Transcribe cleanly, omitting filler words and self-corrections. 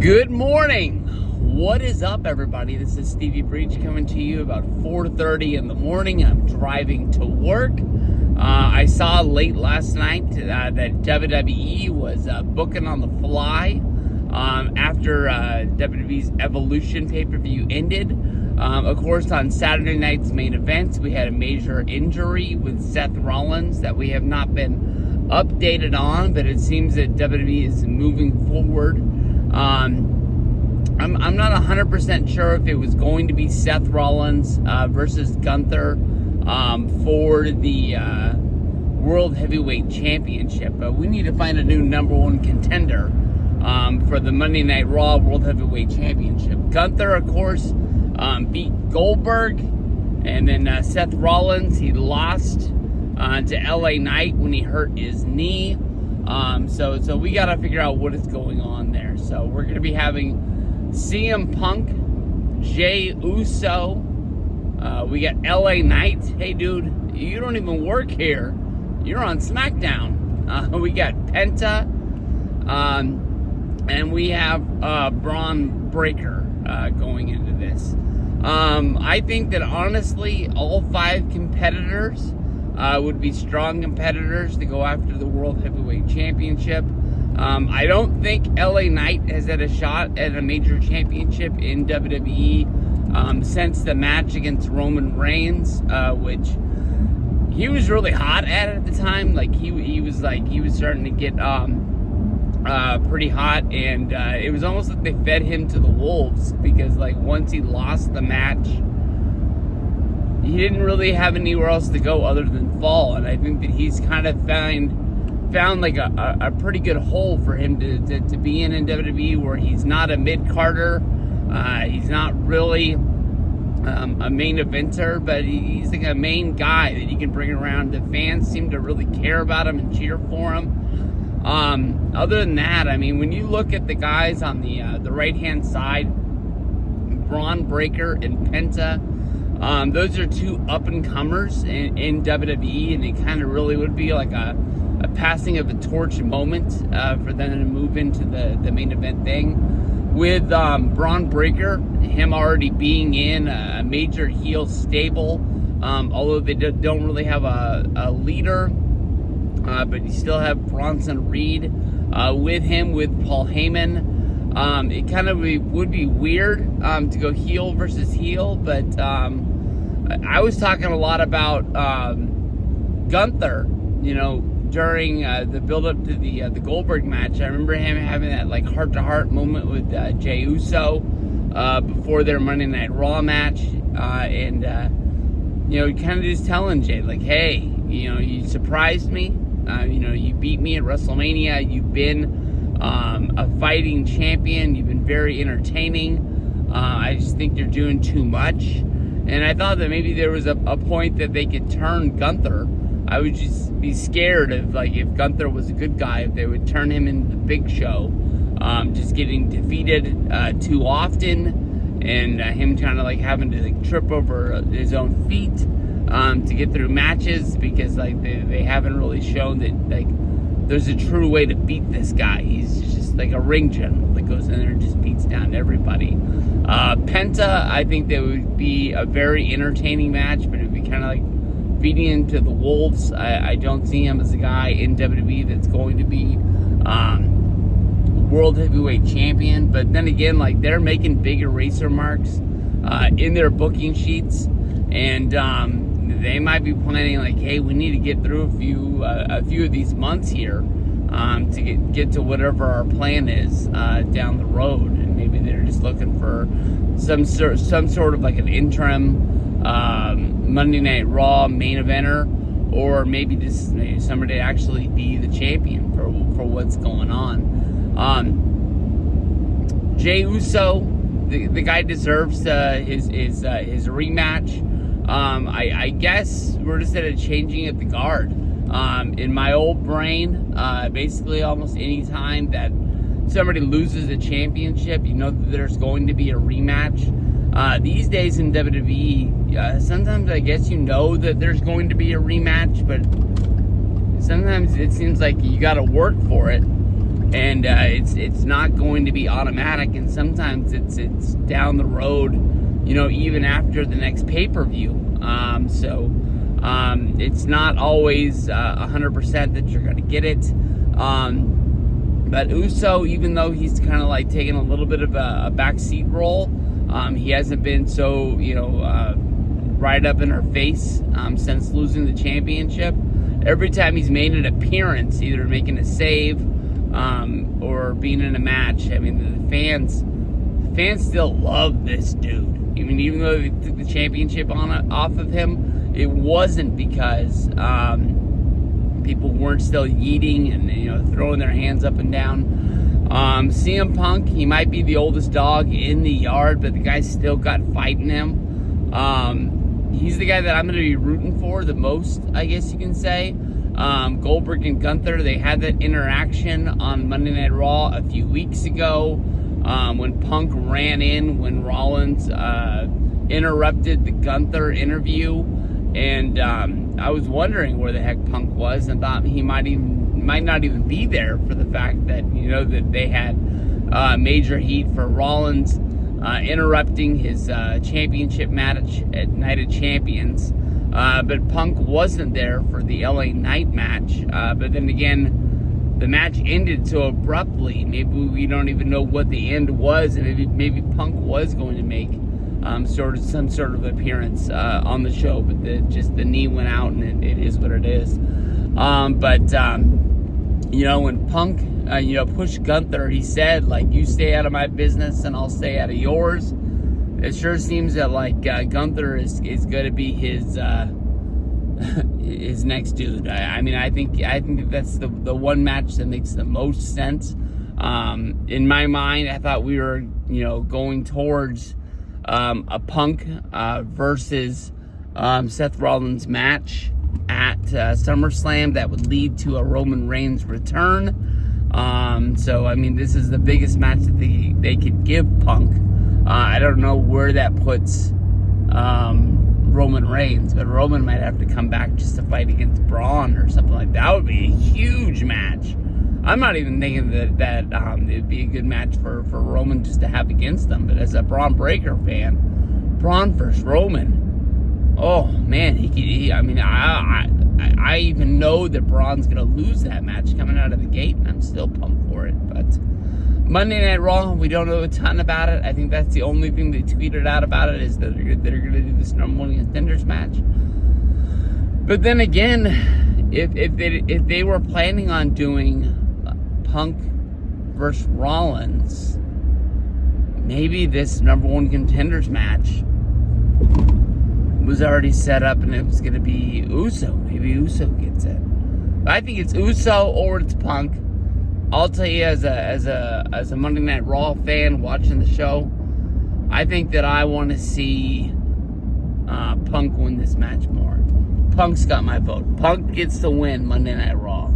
Good morning. What is up, everybody? This is Stevie Breach coming to you about 4:30 in the morning. I'm driving to work. I saw late last night that WWE was booking on the fly after WWE's Evolution pay-per-view ended. Of course, on Saturday night's main event, we had a major injury with Seth Rollins that we have not been updated on, but it seems that WWE is moving forward. I'm not 100% sure if it was going to be Seth Rollins versus Gunther for the World Heavyweight Championship, but we need to find a new number one contender for the Monday Night Raw World Heavyweight Championship. Gunther, of course, beat Goldberg, and then Seth Rollins, he lost to LA Knight when he hurt his knee. So we got to figure out what is going on there. So we're going to be having CM Punk, Jey Uso. We got LA Knight. Hey, dude, you don't even work here. You're on SmackDown. We got Penta. And we have Braun Breaker going into this. I think that, honestly, all five competitors would be strong competitors to go after the World Heavyweight Championship. I don't think LA Knight has had a shot at a major championship in WWE since the match against Roman Reigns, which he was really hot at the time. Like he was starting to get pretty hot, and it was almost like they fed him to the wolves, because like once he lost the match, he didn't really have anywhere else to go other than fall. And I think that he's kind of found like a pretty good hole for him to be in WWE, where he's not a mid-carder, he's not really a main eventer, but he's like a main guy that you can bring around. The fans seem to really care about him and cheer for him. Other than that, I mean, when you look at the guys on the right-hand side, Braun Breaker and Penta, those are two up-and-comers in WWE, and it kind of really would be like a passing of a torch moment for them to move into the main event thing. With Braun Breaker, him already being in a major heel stable, although they don't really have a leader, but you still have Bronson Reed with him, with Paul Heyman. It kind of would be weird to go heel versus heel, but I was talking a lot about Gunther, during the build-up to the Goldberg match. I remember him having that like heart-to-heart moment with Jey Uso before their Monday Night Raw match, and kind of just telling Jey, like, hey, you surprised me. You beat me at WrestleMania. You've been a fighting champion. You've been very entertaining. I just think you're doing too much. And I thought that maybe there was a point that they could turn Gunther. I would just be scared of, like, if Gunther was a good guy, if they would turn him into the Big Show, just getting defeated too often, and him kind of like having to like trip over his own feet to get through matches, because like they haven't really shown that like there's a true way to beat this guy. He's just like a ring general that goes in there and just beats down everybody. Penta, I think that would be a very entertaining match, but it would be kind of like feeding into the wolves. I don't see him as a guy in WWE that's going to be World Heavyweight Champion. But then again, like, they're making big eraser marks in their booking sheets, and they might be planning like, hey, we need to get through a few of these months here to get to whatever our plan is down the road. And maybe they're just looking for some sort of like an interim Monday Night Raw main eventer, or maybe just somebody to actually be the champion for what's going on. Jey Uso, the guy deserves his rematch. I guess we're just at a changing of the guard. In my old brain, basically almost any time that somebody loses a championship, that there's going to be a rematch. These days in WWE, sometimes I guess that there's going to be a rematch, but sometimes it seems like you got to work for it. and it's not going to be automatic, and sometimes it's down the road, even after the next pay-per-view. So it's not always 100% that you're going to get it. But Uso, even though he's kind of like taking a little bit of a backseat role, he hasn't been so, right up in her face since losing the championship. Every time he's made an appearance, either making a save or being in a match, I mean, the fans still love this dude. I mean, even though they took the championship off of him, it wasn't because people weren't still yeeting and throwing their hands up and down. CM Punk, he might be the oldest dog in the yard, but the guy's still got fight in him. He's the guy that I'm going to be rooting for the most, I guess you can say. Goldberg and Gunther, they had that interaction on Monday Night Raw a few weeks ago when Punk ran in when Rollins interrupted the Gunther interview. And I was wondering where the heck Punk was, and thought he might not even be there for the fact that that they had major heat for Rollins interrupting his championship match at Night of Champions. But Punk wasn't there for the LA Knight match. But then again, the match ended so abruptly. Maybe we don't even know what the end was, and maybe Punk was going to make some sort of appearance on the show, but the knee went out, and it is what it is. When Punk pushed Gunther, he said, like, you stay out of my business and I'll stay out of yours. It sure seems that Gunther is going to be his next dude. I think that's the one match that makes the most sense. In my mind, I thought we were going towards a Punk versus Seth Rollins match at SummerSlam that would lead to a Roman Reigns return. This is the biggest match that they could give Punk. I don't know where that puts Roman Reigns, but Roman might have to come back just to fight against Braun or something like that. That would be a huge match. I'm not even thinking that it would be a good match for Roman just to have against them. But as a Braun Breaker fan, Braun versus Roman, oh man, I even know that Braun's gonna lose that match coming out of the gate, and I'm still pumped for it. But Monday Night Raw, we don't know a ton about it. I think that's the only thing they tweeted out about it, is that they're gonna do this number one contenders match. But then again, if they were planning on doing Punk versus Rollins, maybe this number one contenders match was already set up and it was going to be Uso. Maybe Uso gets it. But I think it's Uso or it's Punk. I'll tell you, as a Monday Night Raw fan watching the show, I think that I want to see Punk win this match more. Punk's got my vote. Punk gets to win Monday Night Raw.